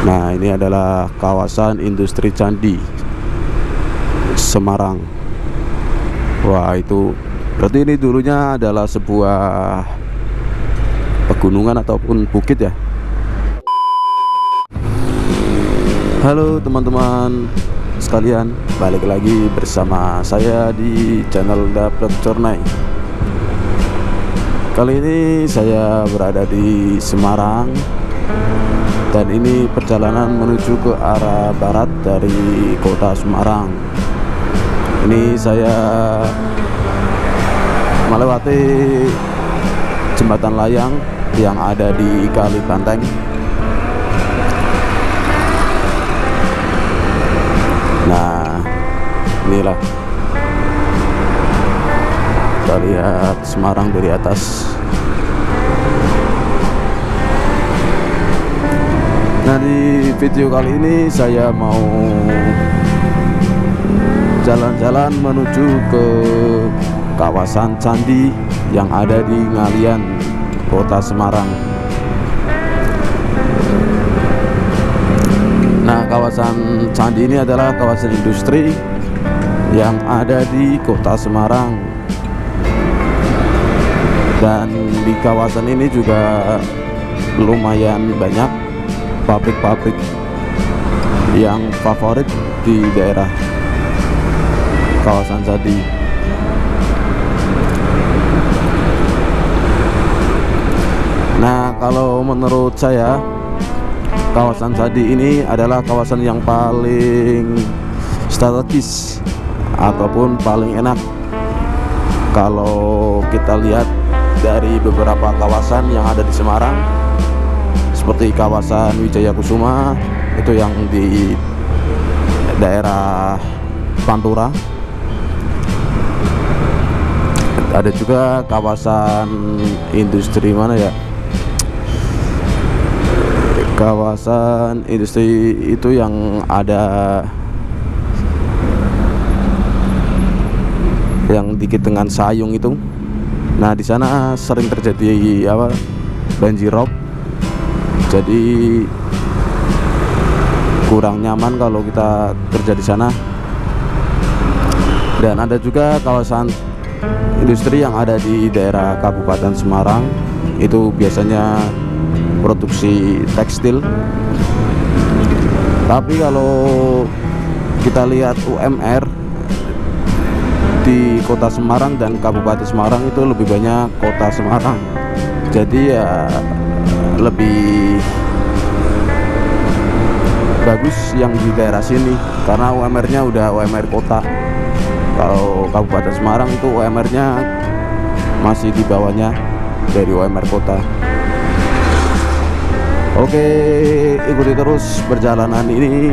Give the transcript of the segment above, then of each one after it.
Nah, ini adalah kawasan industri Candi Semarang. Wah, itu berarti ini dulunya adalah sebuah pegunungan ataupun bukit ya. Halo teman-teman sekalian, balik lagi bersama saya di channel Daplek Cornay. Kali ini saya berada di Semarang, dan ini perjalanan menuju ke arah barat dari kota Semarang. Ini saya melewati jembatan layang yang ada di Kali Banteng. Nah, inilah kita lihat Semarang dari atas. Nah, di video kali ini saya mau jalan-jalan menuju ke kawasan candi yang ada di Ngalian, kota Semarang. Nah, kawasan candi ini adalah kawasan industri yang ada di kota Semarang. Dan di kawasan ini juga lumayan banyak pabrik-pabrik yang favorit di daerah kawasan candi. Nah, kalau menurut saya, kawasan candi ini adalah kawasan yang paling strategis ataupun paling enak kalau kita lihat dari beberapa kawasan yang ada di Semarang, seperti kawasan Wijaya Kusuma, itu yang di daerah Pantura. Ada juga kawasan industri mana ya? Kawasan industri itu yang ada yang dikit dengan Sayung itu. Nah, di sana sering terjadi banjir rob. Jadi kurang nyaman kalau kita kerja di sana. Dan ada juga kawasan industri yang ada di daerah Kabupaten Semarang, itu biasanya produksi tekstil. Tapi kalau kita lihat UMR di kota Semarang dan Kabupaten Semarang, itu lebih banyak kota Semarang. Jadi ya lebih bagus yang di daerah sini karena UMR-nya udah UMR kota. Kalau Kabupaten Semarang itu UMR-nya masih di bawahnya dari UMR kota. Oke, ikuti terus perjalanan ini.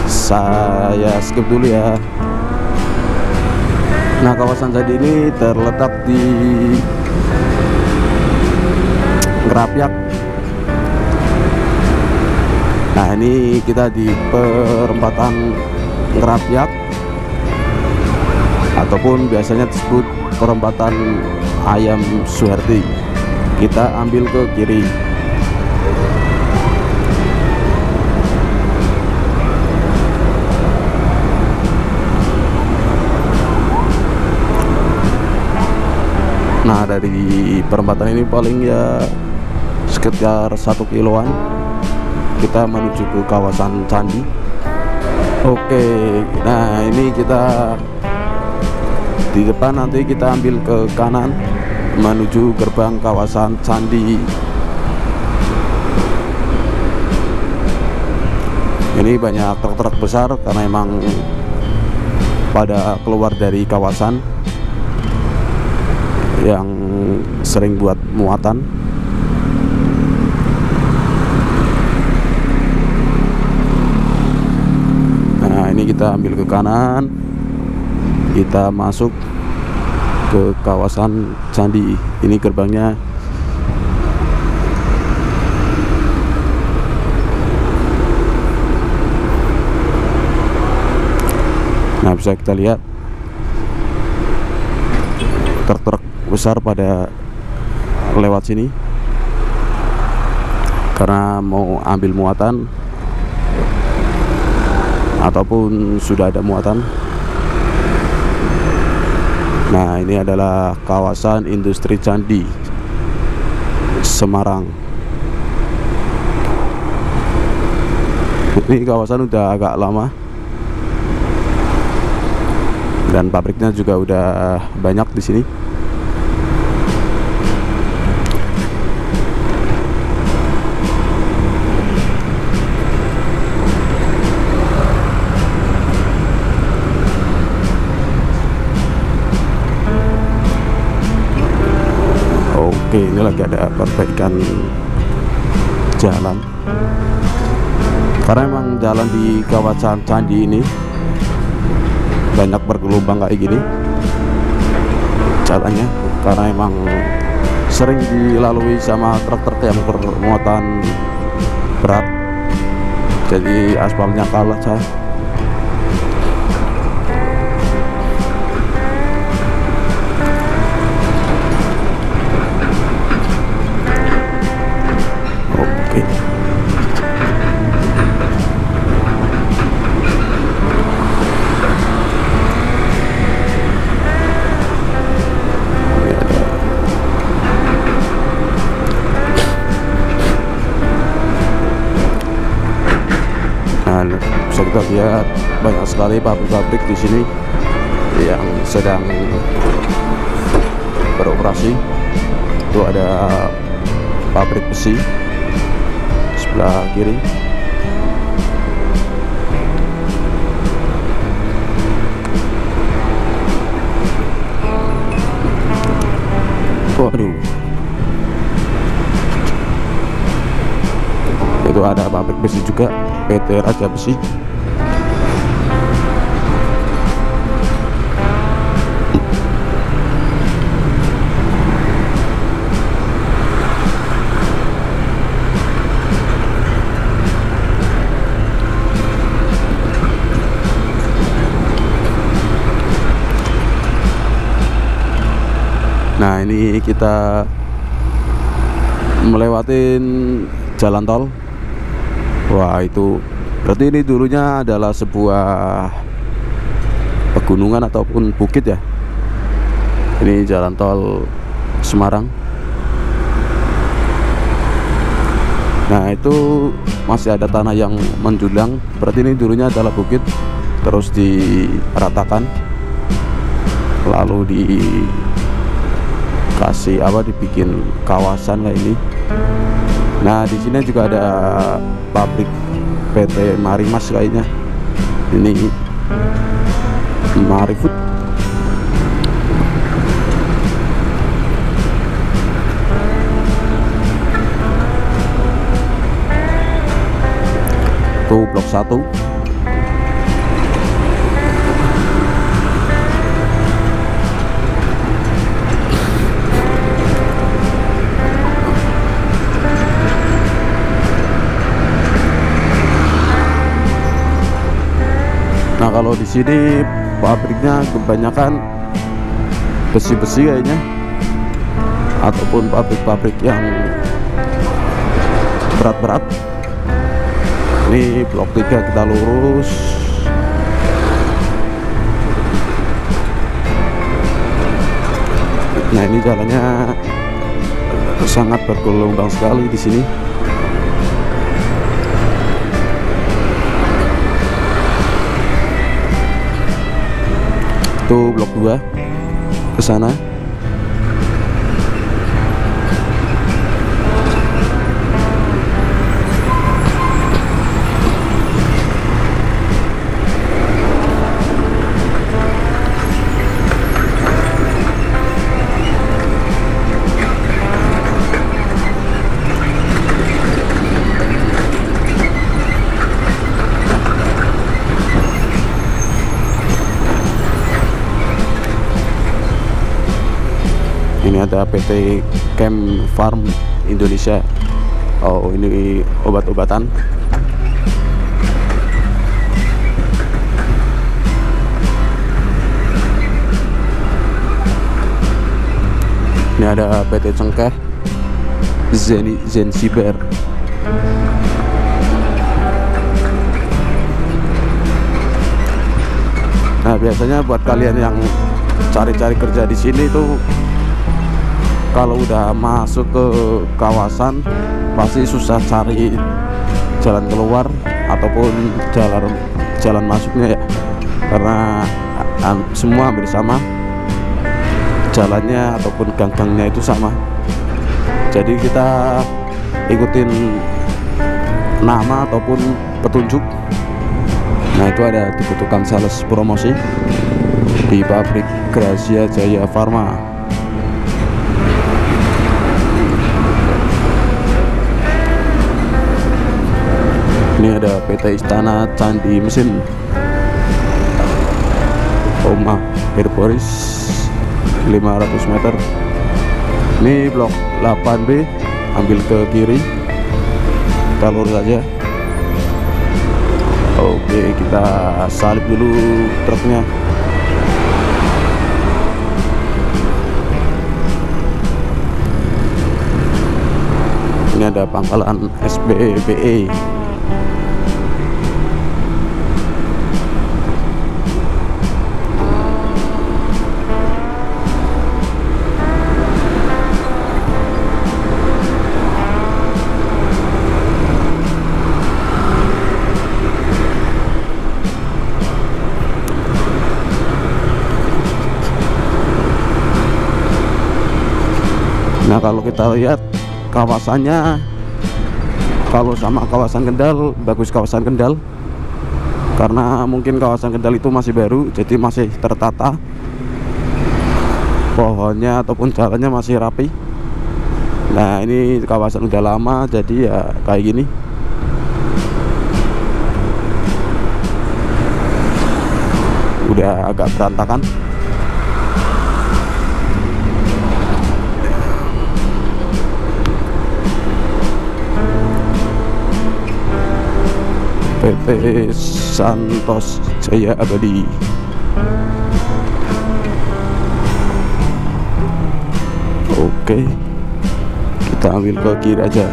Saya skip dulu ya. Nah, kawasan candi ini terletak di Ngerapyak. Nah, ini kita di perempatan Ngerapyak, ataupun biasanya disebut perempatan Ayam Suharti. Kita ambil ke kiri. Nah, dari perempatan ini paling ya sekitar 1 kiloan kita menuju ke kawasan candi. Oke, nah ini kita di depan, nanti kita ambil ke kanan menuju gerbang kawasan candi. Ini banyak truk-truk besar karena emang pada keluar dari kawasan yang sering buat muatan. Nah, ini kita ambil ke kanan, kita masuk ke kawasan candi. Ini gerbangnya. Nah, bisa kita lihat truk-truk besar pada lewat sini. karena mau ambil muatan ataupun sudah ada muatan. Nah, ini adalah kawasan industri Candi Semarang. Ini kawasan udah agak lama dan pabriknya juga udah banyak di sini. Oke, ini lagi ada perbaikan jalan. Karena emang jalan di kawasan Candi ini banyak bergelombang kayak gini jalannya, karena emang sering dilalui sama truk-truk yang bermuatan berat, jadi aspalnya kalah cah. Bisa kita lihat banyak sekali pabrik-pabrik di sini yang sedang beroperasi. Itu ada pabrik besi sebelah kiri. Waduh, itu ada pabrik besi juga, PT Raja Besi. Nah, ini kita melewatin jalan tol. Wah, itu berarti ini dulunya adalah sebuah pegunungan ataupun bukit ya. Ini jalan tol Semarang. Nah, itu masih ada tanah yang menjulang. Berarti ini dulunya adalah bukit, terus diratakan, lalu dikasih dibikin kawasan kayak ini. Nah, di sini juga ada pabrik PT Marimas kayaknya. Ini Marifood. Tuh blok 1. Nah, kalau di sini pabriknya kebanyakan besi-besi kayaknya, ataupun pabrik-pabrik yang berat-berat. Ini blok 3, kita lurus. Nah, ini jalannya sangat bergelombang sekali di sini. Itu blok 2 ke sana. Ini ada PT Chem Farm Indonesia. Oh, ini obat-obatan. Ini ada PT Cengkeh, Zensiber. Nah, biasanya buat kalian yang cari-cari kerja di sini tuh, kalau udah masuk ke kawasan pasti susah cari jalan keluar ataupun jalan masuknya ya, karena semua hampir sama jalannya ataupun gang-gangnya itu sama. Jadi kita ikutin nama ataupun petunjuk. Nah, itu ada dibutuhkan sales promosi di pabrik Gracia Jaya Farma. Ini ada PT Istana Candi Mesin, Oma Herboris 500 meter. Ini blok 8B, ambil ke kiri, kita lurus saja. Oke, kita salip dulu truknya. Ini ada pangkalan SBBE. Nah, kalau kita lihat kawasannya, kalau sama kawasan Kendal, bagus kawasan Kendal, karena mungkin kawasan Kendal itu masih baru, jadi masih tertata, pohonnya ataupun jalannya masih rapi. Nah, ini kawasan udah lama, jadi ya kayak gini. Udah agak berantakan. PT Santos Jaya Abadi. Oke, kita ambil ke kiri aja.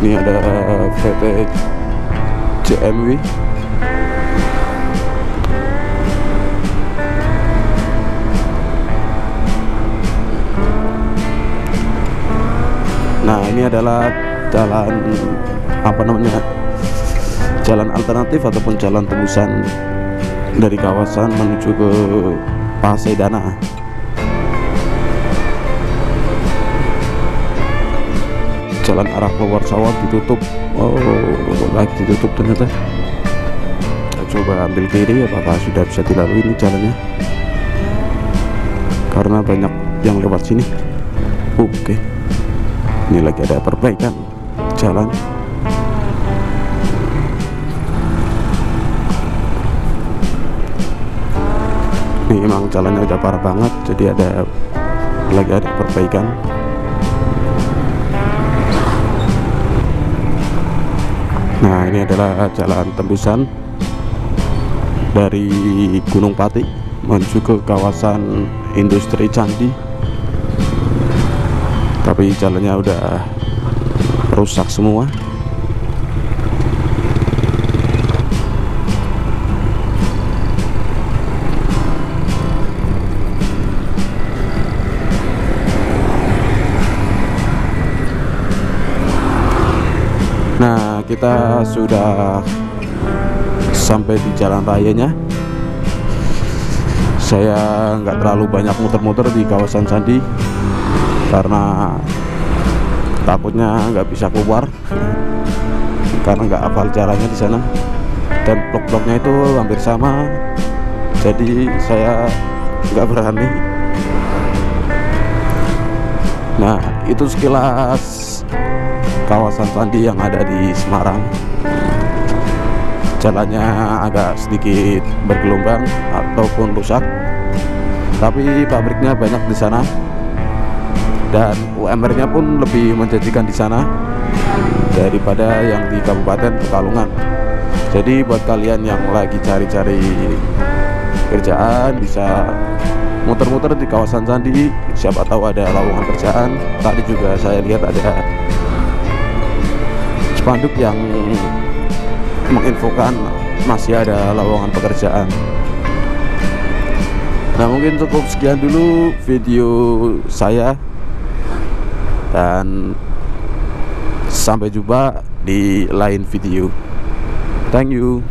Ini ada PT JMW. Nah, ini adalah jalan jalan alternatif ataupun jalan tembusan dari kawasan menuju ke Pasedana. Jalan arah keluar sawah ditutup. Oh, lagi ditutup ternyata. Kita coba ambil kiri, apakah sudah bisa dilalui ini jalannya, karena banyak yang lewat sini. Oke, ini lagi ada perbaikan jalan. Ini memang jalannya udah parah banget, jadi lagi ada perbaikan. Nah, ini adalah jalan tembusan dari Gunung Pati menuju ke kawasan industri Candi, tapi jalannya udah rusak semua. Nah, kita sudah sampai di jalan rayanya. Saya nggak terlalu banyak muter-muter di kawasan Candi karena takutnya nggak bisa keluar, karena nggak hafal jalannya di sana, dan blok-bloknya itu hampir sama, jadi saya nggak berani. Nah, itu sekilas kawasan Candi yang ada di Semarang. Jalannya agak sedikit bergelombang ataupun rusak, tapi pabriknya banyak di sana. dan UMR-nya pun lebih menjanjikan di sana daripada yang di Kabupaten Pekalongan. Jadi buat kalian yang lagi cari-cari kerjaan bisa muter-muter di kawasan Candi, siapa tahu ada lowongan kerjaan. Tadi juga saya lihat ada spanduk yang menginfokan masih ada lowongan pekerjaan. Nah, mungkin cukup sekian dulu video saya, dan sampai jumpa di lain video. Thank you.